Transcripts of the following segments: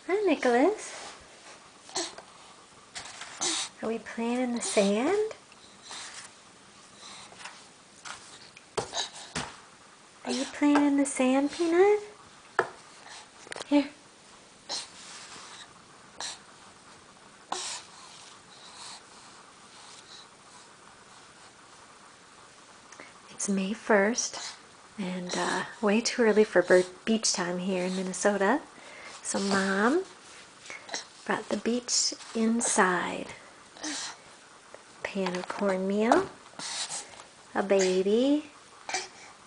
Hi, Nicholas. Are we playing in the sand? Are you playing in the sand, Peanut? Here. It's May 1st and way too early for beach time here in Minnesota. So Mom brought the beach inside. Pan of cornmeal, a baby,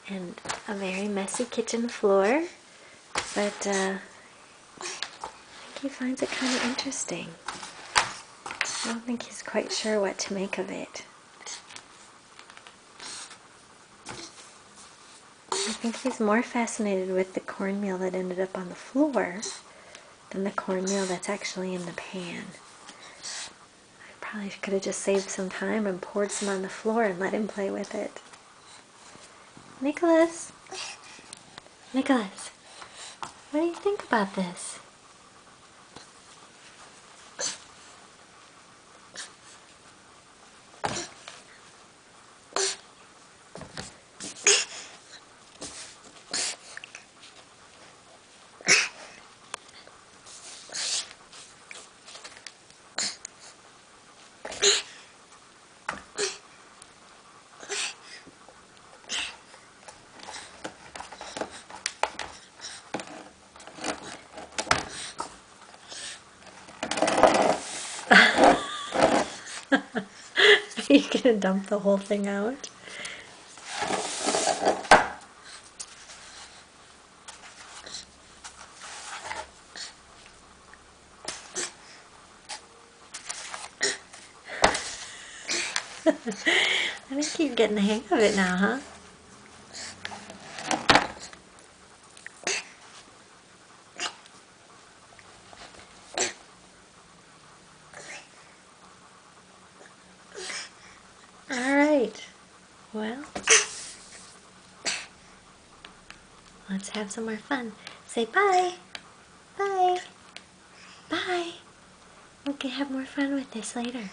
and a very messy kitchen floor. But I think he finds it kind of interesting. I don't think he's quite sure what to make of it. I think he's more fascinated with the cornmeal that ended up on the floor than the cornmeal that's actually in the pan. I probably could have just saved some time and poured some on the floor and let him play with it. Nicholas! Nicholas! What do you think about this? Are you gonna dump the whole thing out? I think you're getting the hang of it now, huh? Alright, well, let's have some more fun. Say bye! Bye! Bye! We can have more fun with this later.